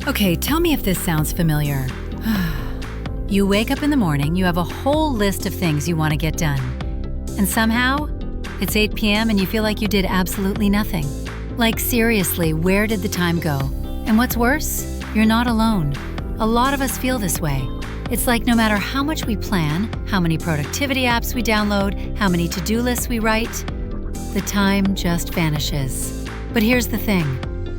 Okay, tell me if this sounds familiar. You wake up in the morning, you have a whole list of things you want to get done. And somehow, it's 8 p.m. and you feel like you did absolutely nothing. Like seriously, where did the time go? And what's worse, you're not alone. A lot of us feel this way. It's like no matter how much we plan, how many productivity apps we download, how many to-do lists we write, the time just vanishes. But here's the thing.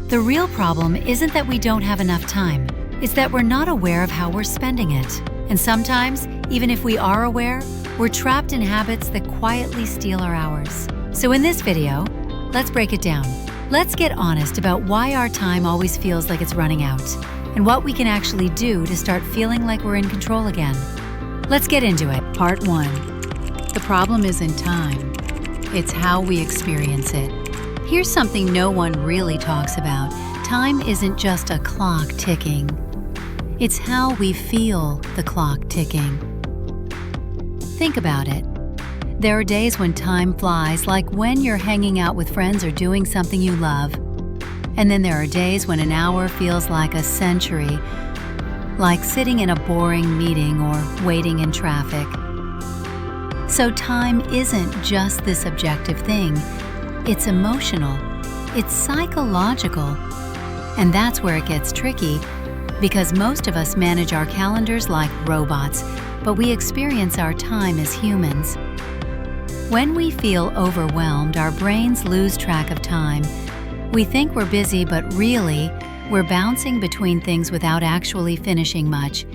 The real problem isn't that we don't have enough time. It's that we're not aware of how we're spending it. And sometimes, even if we are aware, we're trapped in habits that quietly steal our hours. So in this video, let's break it down. Let's get honest about why our time always feels like it's running out, and what we can actually do to start feeling like we're in control again. Let's get into it. Part 1. The problem isn't time. It's how we experience it. Here's something no one really talks about. Time isn't just a clock ticking. It's how we feel the clock ticking. Think about it. There are days when time flies, like when you're hanging out with friends or doing something you love. And then there are days when an hour feels like a century, like sitting in a boring meeting or waiting in traffic. So time isn't just this objective thing. It's emotional. It's psychological. And that's where it gets tricky, because most of us manage our calendars like robots, but we experience our time as humans. When we feel overwhelmed, our brains lose track of time. We think we're busy, but really, we're bouncing between things without actually finishing much.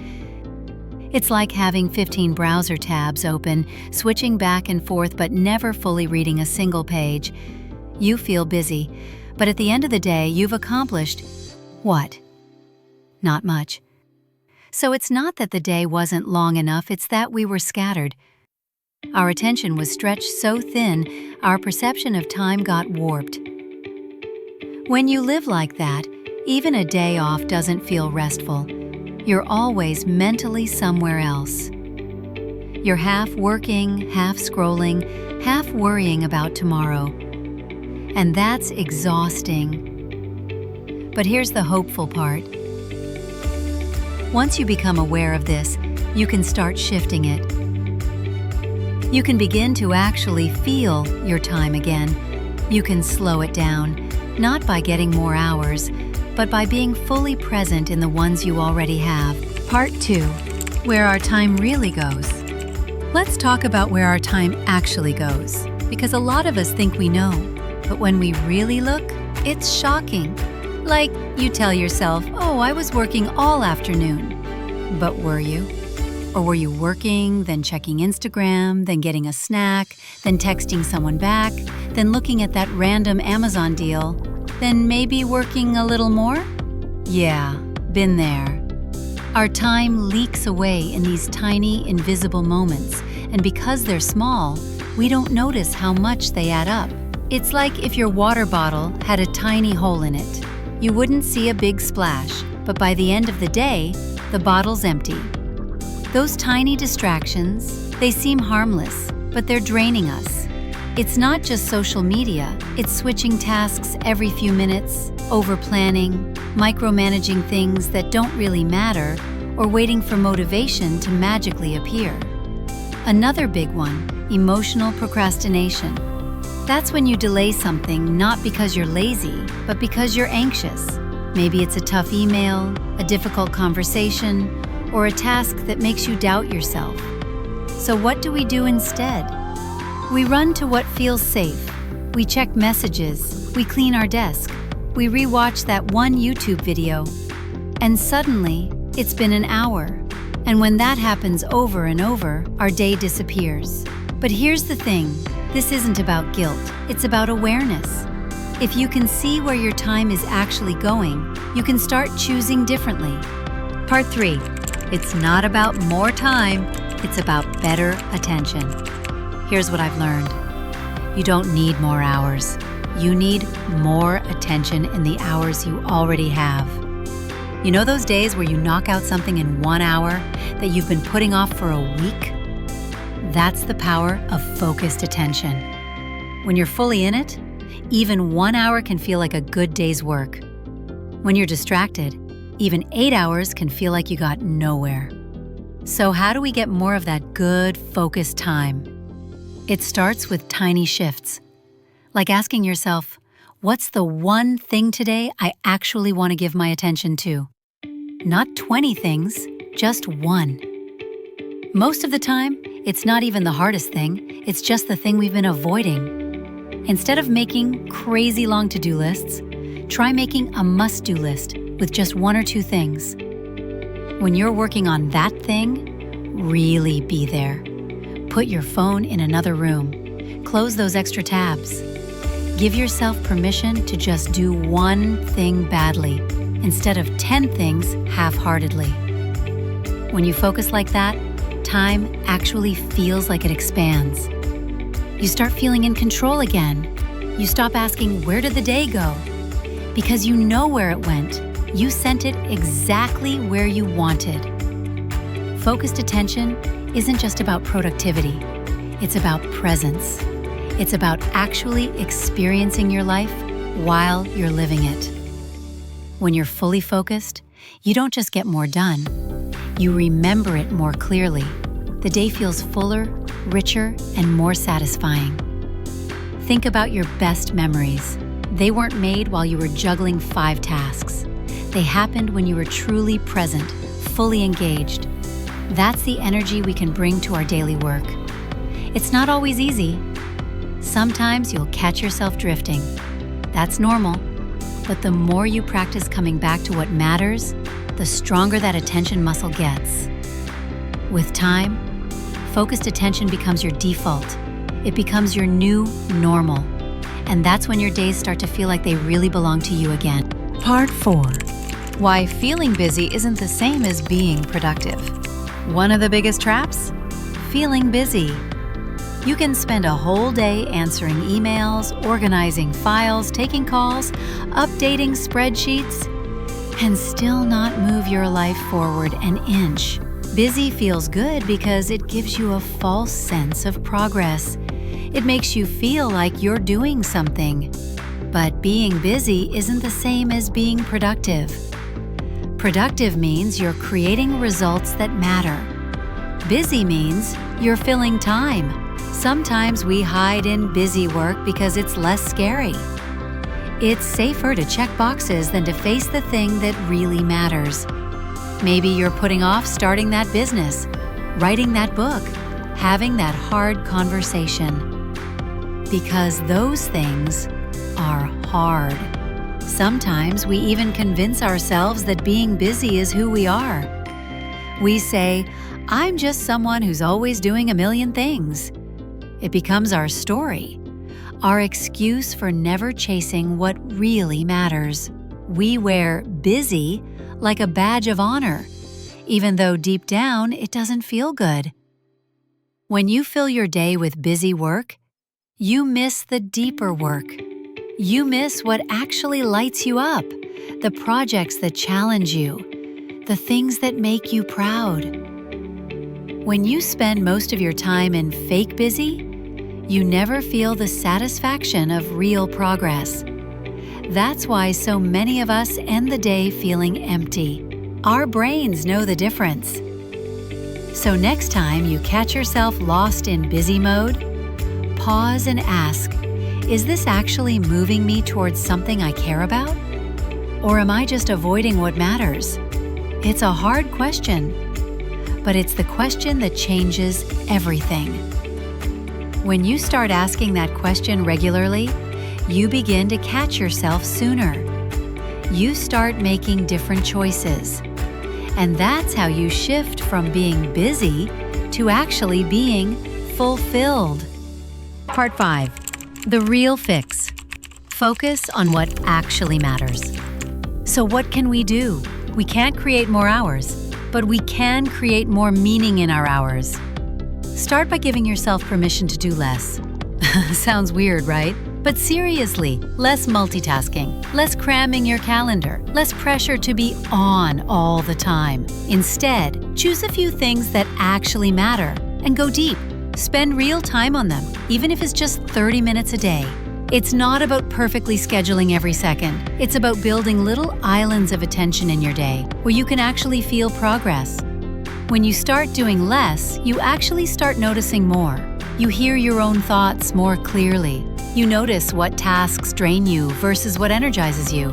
It's like having 15 browser tabs open, switching back and forth, but never fully reading a single page. You feel busy, but at the end of the day, you've accomplished what? Not much. So it's not that the day wasn't long enough, it's that we were scattered. Our attention was stretched so thin, our perception of time got warped. When you live like that, even a day off doesn't feel restful. You're always mentally somewhere else. You're half working, half scrolling, half worrying about tomorrow. And that's exhausting. But here's the hopeful part. Once you become aware of this, you can start shifting it. You can begin to actually feel your time again. You can slow it down, not by getting more hours, but by being fully present in the ones you already have. Part 2. Where our time really goes. Let's talk about where our time actually goes, because a lot of us think we know, but when we really look, it's shocking. Like you tell yourself, oh, I was working all afternoon. But were you? Or were you working, then checking Instagram, then getting a snack, then texting someone back, then looking at that random Amazon deal, then maybe working a little more? Yeah, been there. Our time leaks away in these tiny, invisible moments, and because they're small, we don't notice how much they add up. It's like if your water bottle had a tiny hole in it. You wouldn't see a big splash, but by the end of the day, the bottle's empty. Those tiny distractions, they seem harmless, but they're draining us. It's not just social media, it's switching tasks every few minutes, over-planning, micromanaging things that don't really matter, or waiting for motivation to magically appear. Another big one, emotional procrastination. That's when you delay something not because you're lazy, but because you're anxious. Maybe it's a tough email, a difficult conversation, or a task that makes you doubt yourself. So what do we do instead? We run to what feels safe. We check messages, we clean our desk, we rewatch that one YouTube video, and suddenly, it's been an hour. And when that happens over and over, our day disappears. But here's the thing. This isn't about guilt, it's about awareness. If you can see where your time is actually going, you can start choosing differently. Part 3. It's not about more time, it's about better attention. Here's what I've learned. You don't need more hours. You need more attention in the hours you already have. You know those days where you knock out something in 1 hour that you've been putting off for a week? That's the power of focused attention. When you're fully in it, even 1 hour can feel like a good day's work. When you're distracted, Even 8 hours can feel like you got nowhere. So how do we get more of that good, focused time? It starts with tiny shifts, like asking yourself, what's the one thing today I actually want to give my attention to? Not 20 things, just one. Most of the time, it's not even the hardest thing, it's just the thing we've been avoiding. Instead of making crazy long to-do lists, try making a must-do list with just 1 or 2 things. When you're working on that thing, really be there. Put your phone in another room. Close those extra tabs. Give yourself permission to just do one thing badly instead of 10 things half-heartedly. When you focus like that, time actually feels like it expands. You start feeling in control again. You stop asking, where did the day go? Because you know where it went. You sent it exactly where you wanted. Focused attention isn't just about productivity. It's about presence. It's about actually experiencing your life while you're living it. When you're fully focused, you don't just get more done. You remember it more clearly. The day feels fuller, richer, and more satisfying. Think about your best memories. They weren't made while you were juggling 5 tasks. They happened when you were truly present, fully engaged. That's the energy we can bring to our daily work. It's not always easy. Sometimes you'll catch yourself drifting. That's normal. But the more you practice coming back to what matters, the stronger that attention muscle gets. With time, focused attention becomes your default. It becomes your new normal. And that's when your days start to feel like they really belong to you again. Part 4. Why feeling busy isn't the same as being productive. One of the biggest traps? Feeling busy. You can spend a whole day answering emails, organizing files, taking calls, updating spreadsheets, and still not move your life forward an inch. Busy feels good because it gives you a false sense of progress. It makes you feel like you're doing something. But being busy isn't the same as being productive. Productive means you're creating results that matter. Busy means you're filling time. Sometimes we hide in busy work because it's less scary. It's safer to check boxes than to face the thing that really matters. Maybe you're putting off starting that business, writing that book, having that hard conversation. Because those things are hard. Sometimes we even convince ourselves that being busy is who we are. We say, I'm just someone who's always doing a million things. It becomes our story, our excuse for never chasing what really matters. We wear busy like a badge of honor, even though deep down it doesn't feel good. When you fill your day with busy work, you miss the deeper work. You miss what actually lights you up, the projects that challenge you, the things that make you proud. When you spend most of your time in fake busy, you never feel the satisfaction of real progress. That's why so many of us end the day feeling empty. Our brains know the difference. So next time you catch yourself lost in busy mode, pause and ask, is this actually moving me towards something I care about? Or am I just avoiding what matters? It's a hard question, but it's the question that changes everything. When you start asking that question regularly, you begin to catch yourself sooner. You start making different choices. And that's how you shift from being busy to actually being fulfilled. Part 5. The real fix. Focus on what actually matters. So what can we do? We can't create more hours, but we can create more meaning in our hours. Start by giving yourself permission to do less. Sounds weird, right? But seriously, less multitasking, less cramming your calendar, less pressure to be on all the time. Instead, choose a few things that actually matter and go deep. Spend real time on them, even if it's just 30 minutes a day. It's not about perfectly scheduling every second. It's about building little islands of attention in your day where you can actually feel progress. When you start doing less, you actually start noticing more. You hear your own thoughts more clearly. You notice what tasks drain you versus what energizes you.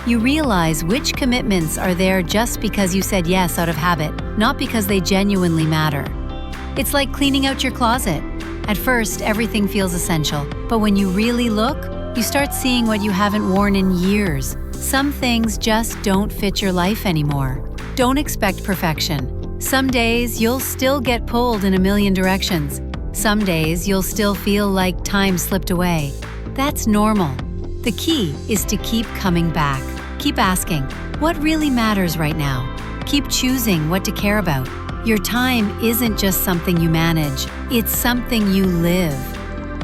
You realize which commitments are there just because you said yes out of habit, not because they genuinely matter. It's like cleaning out your closet. At first, everything feels essential, but when you really look, you start seeing what you haven't worn in years. Some things just don't fit your life anymore. Don't expect perfection. Some days you'll still get pulled in a million directions. Some days you'll still feel like time slipped away. That's normal. The key is to keep coming back. Keep asking, what really matters right now? Keep choosing what to care about. Your time isn't just something you manage, it's something you live.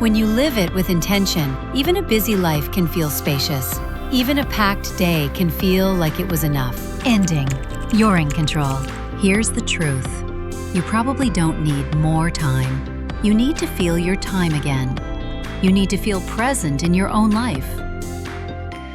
When you live it with intention, even a busy life can feel spacious. Even a packed day can feel like it was enough. Ending. You're in control. Here's the truth. You probably don't need more time. You need to feel your time again. You need to feel present in your own life.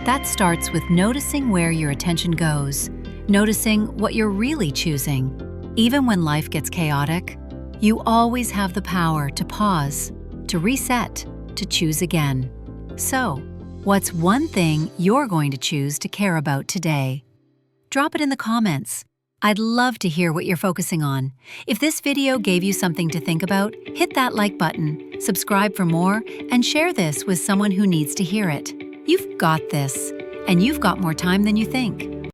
That starts with noticing where your attention goes, noticing what you're really choosing. Even when life gets chaotic, you always have the power to pause, to reset, to choose again. So, what's one thing you're going to choose to care about today? Drop it in the comments. I'd love to hear what you're focusing on. If this video gave you something to think about, hit that like button, subscribe for more, and share this with someone who needs to hear it. You've got this, and you've got more time than you think.